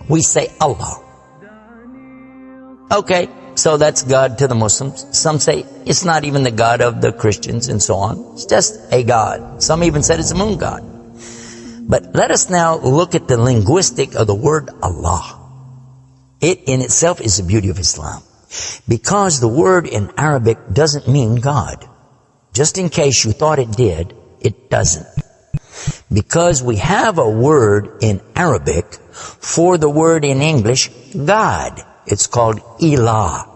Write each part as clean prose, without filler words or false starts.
We say Allah. Okay, so that's God to the Muslims. Some say it's not even the God of the Christians and so on. It's just a God. Some even said it's a moon god. But let us now look at the linguistic of the word Allah. It in itself is the beauty of Islam. Because the word in Arabic doesn't mean God. Just in case you thought it did, it doesn't. Because we have a word in Arabic for the word in English, God. It's called Ilah.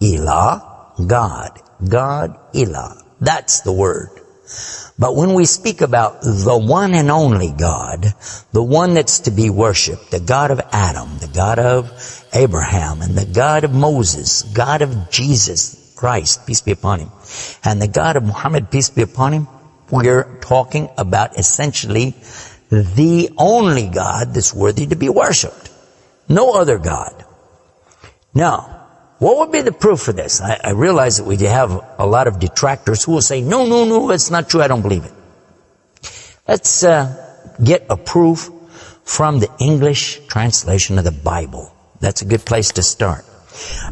Ilah, God. God, Ilah. That's the word. But when we speak about the one and only God, the one that's to be worshipped, the God of Adam, the God of Abraham, and the God of Moses, God of Jesus Christ, peace be upon him, and the God of Muhammad, peace be upon him, we're talking about essentially the only God that's worthy to be worshipped. No other God. Now, what would be the proof for this? I realize that we have a lot of detractors who will say, no, it's not true, I don't believe it. Let's get a proof from the English translation of the Bible. That's a good place to start.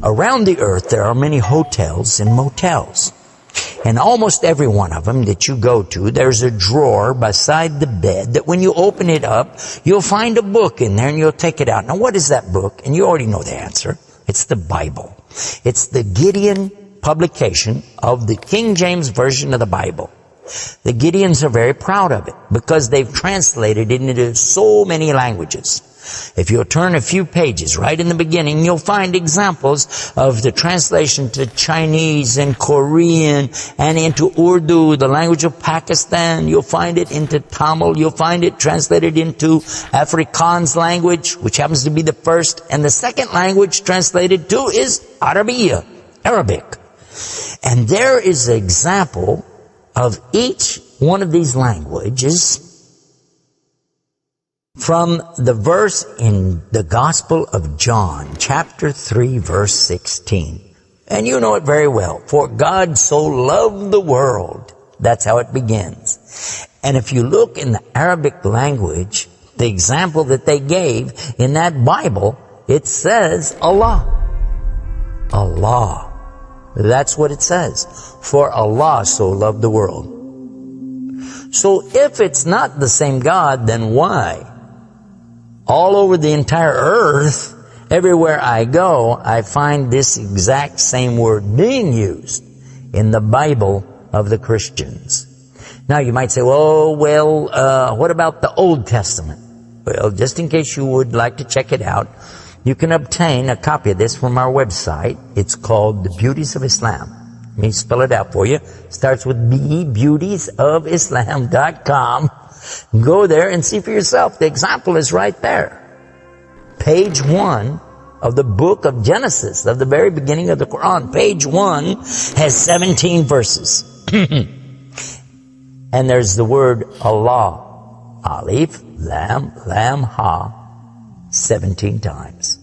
Around the earth, there are many hotels and motels. And almost every one of them that you go to, there's a drawer beside the bed that when you open it up, you'll find a book in there and you'll take it out. Now, what is that book? And you already know the answer. It's the Bible. It's the Gideon publication of the King James Version of the Bible. The Gideons are very proud of it because they've translated it into so many languages. If you'll turn a few pages right in the beginning, you'll find examples of the translation to Chinese and Korean and into Urdu, the language of Pakistan. You'll find it into Tamil. You'll find it translated into Afrikaans language, which happens to be the first. And the second language translated to is Arabiya, Arabic. And there is an example of each one of these languages from the verse in the Gospel of John, chapter 3, verse 16. And you know it very well. For God so loved the world. That's how it begins. And if you look in the Arabic language, the example that they gave in that Bible, it says Allah. Allah. That's what it says. For Allah so loved the world. So if it's not the same God, then why? All over the entire earth, everywhere I go, I find this exact same word being used in the Bible of the Christians. Now you might say, what about the Old Testament? Well, just in case you would like to check it out, you can obtain a copy of this from our website. It's called The Beauties of Islam. Let me spell it out for you. It starts with B, beautiesofislam.com. Go there and see for yourself. The example is right there. Page 1 of the book of Genesis, of the very beginning of the Quran. Page 1 has 17 verses. And there's the word Allah. Alif, Lam, Lam, Ha, 17 times.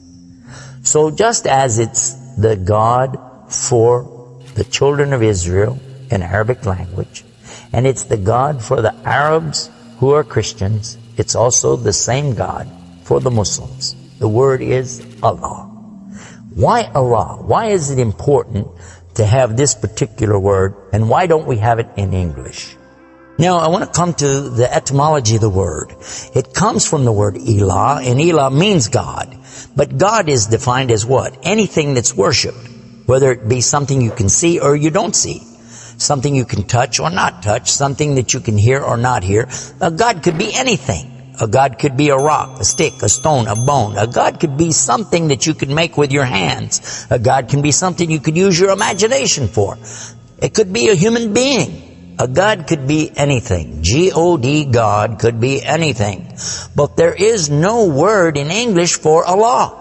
So just as it's the God for the children of Israel in Arabic language, and it's the God for the Arabs who are Christians, it's also the same God for the Muslims. The word is Allah. Why Allah? Why is it important to have this particular word, and why don't we have it in English? Now, I want to come to the etymology of the word. It comes from the word Ilah, and Ilah means God. But God is defined as what? Anything that's worshipped, whether it be something you can see or you don't see. Something you can touch or not touch, something that you can hear or not hear. A God could be anything. A God could be a rock, a stick, a stone, a bone. A God could be something that you can make with your hands. A God can be something you could use your imagination for. It could be a human being. A God could be anything. G-O-D, God could be anything. But there is no word in English for Allah.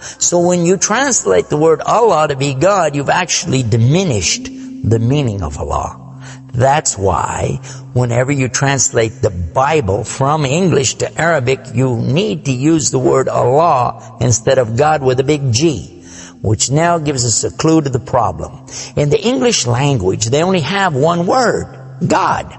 So when you translate the word Allah to be God, you've actually diminished the meaning of Allah. That's why whenever you translate the Bible from English to Arabic, you need to use the word Allah instead of God with a big G, which now gives us a clue to the problem. In the English language, they only have one word, God.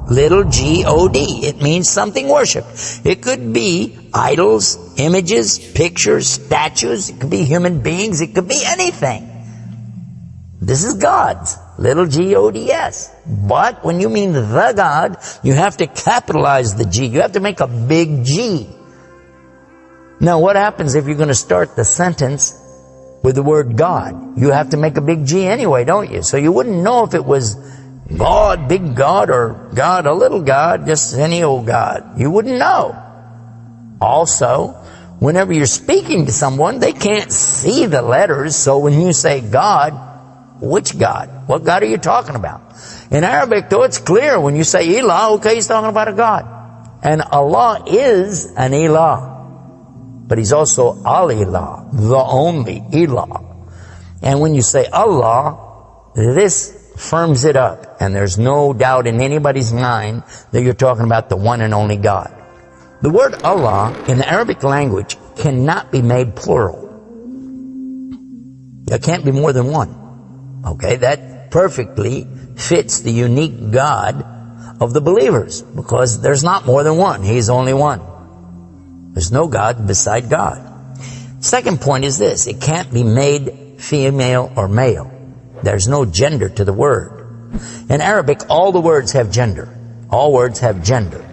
Little G-O-D. It means something worshipped. It could be idols, images, pictures, statues. It could be human beings. It could be anything. This is God's. Little G-O-D-S. But when you mean the God, you have to capitalize the G. You have to make a big G. Now, what happens if you're going to start the sentence with the word God? You have to make a big G anyway, don't you? So you wouldn't know if it was God, big God, or God, a little God, just any old God. You wouldn't know. Also, whenever you're speaking to someone, they can't see the letters. So when you say God, which God? What God are you talking about? In Arabic, though, it's clear. When you say Ilah, okay, he's talking about a God. And Allah is an Ilah. But he's also Al-Ilah, the only Ilah. And when you say Allah, this firms it up. And there's no doubt in anybody's mind that you're talking about the one and only God. The word Allah in the Arabic language cannot be made plural. There can't be more than one. Okay, that perfectly fits the unique God of the believers, because there's not more than one. He's only one. There's no God beside God. Second point is this: it can't be made female or male. There's no gender to the word. In Arabic, all the words have gender. All words have gender.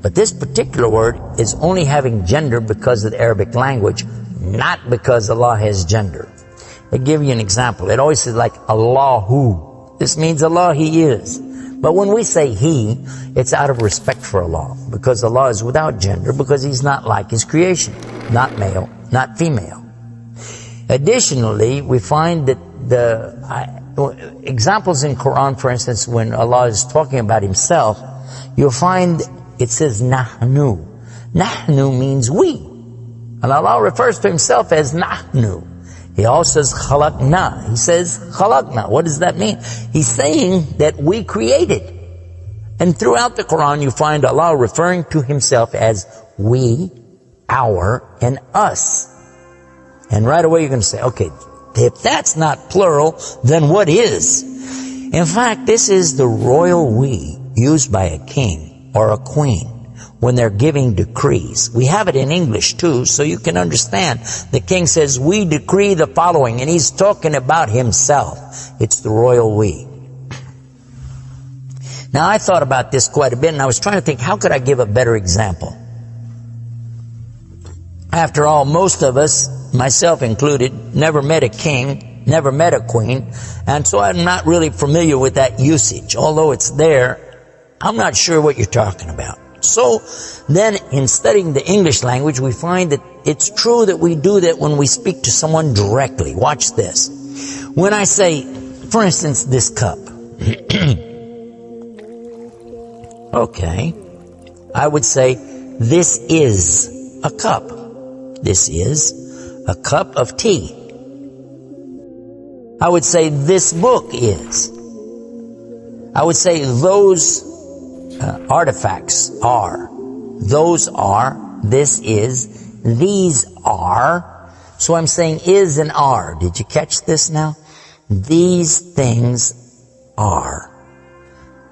But this particular word is only having gender because of the Arabic language, not because Allah has gender. I'll give you an example. It always says like Allahu. This means Allah, He is. But when we say He, it's out of respect for Allah, because Allah is without gender, because He's not like His creation. Not male, not female. Additionally, we find that the examples in Quran, for instance, when Allah is talking about Himself, you'll find it says Nahnu. Nahnu means we. And Allah refers to Himself as Nahnu. He also says khalaqna. He says khalaqna. What does that mean? He's saying that we created. And throughout the Quran you find Allah referring to Himself as we, our, and us. And right away you're going to say, okay, if that's not plural, then what is? In fact, this is the royal we used by a king or a queen when they're giving decrees. We have it in English too, so you can understand. The king says, we decree the following, and he's talking about himself. It's the royal we. Now, I thought about this quite a bit, and I was trying to think, how could I give a better example? After all, most of us, myself included, never met a king, never met a queen, and so I'm not really familiar with that usage. Although it's there, I'm not sure what you're talking about. So then in studying the English language, we find that it's true that we do that when we speak to someone directly. Watch this. When I say, for instance, this cup. Okay. I would say, this is a cup. This is a cup of tea. I would say, this book is. I would say, those artifacts are. Those are. This is. These are. So I'm saying is and are. Did you catch this now? These things are.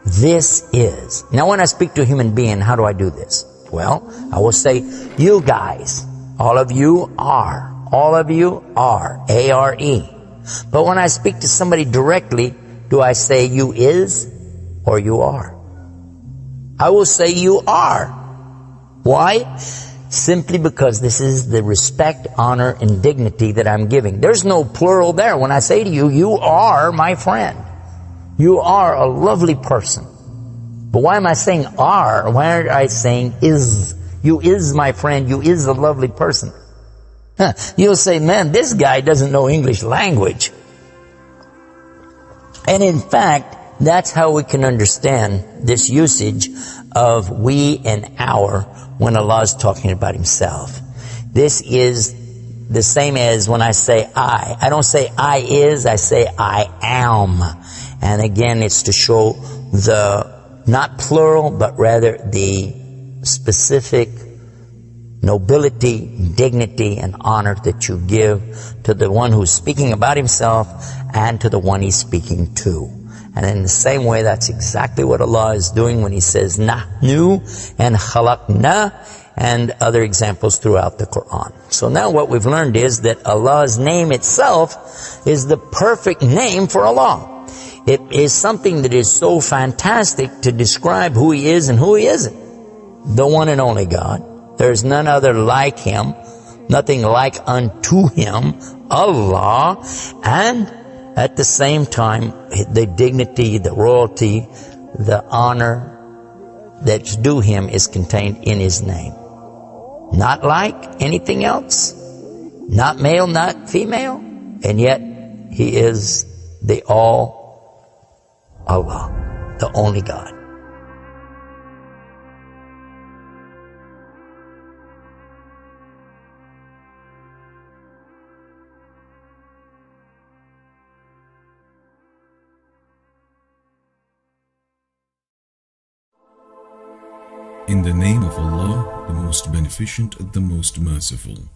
This is. Now when I speak to a human being, how do I do this? Well, I will say, you guys, all of you are. All of you are. A-R-E. But when I speak to somebody directly, do I say you is or you are? I will say you are. Why? Simply because this is the respect, honor, and dignity that I'm giving. There's no plural there. When I say to you, you are my friend. You are a lovely person. But why am I saying are? Why aren't I saying is? You is my friend. You is a lovely person. You'll say, man, this guy doesn't know English language. And in fact, that's how we can understand this usage of we and our when Allah is talking about Himself. This is the same as when I say I. I don't say I is, I say I am. And again, it's to show the, not plural, but rather the specific nobility, dignity, and honor that you give to the one who's speaking about himself and to the one he's speaking to. And in the same way, that's exactly what Allah is doing when He says nahnu and khalaqna and other examples throughout the Quran. So now what we've learned is that Allah's name itself is the perfect name for Allah. It is something that is so fantastic to describe who He is and who He isn't. The one and only God. There is none other like Him, nothing like unto Him, Allah, and at the same time, the dignity, the royalty, the honor that's due Him is contained in His name. Not like anything else, not male, not female, and yet He is the all Allah, the only God. In the name of Allah, the most beneficent, the most merciful.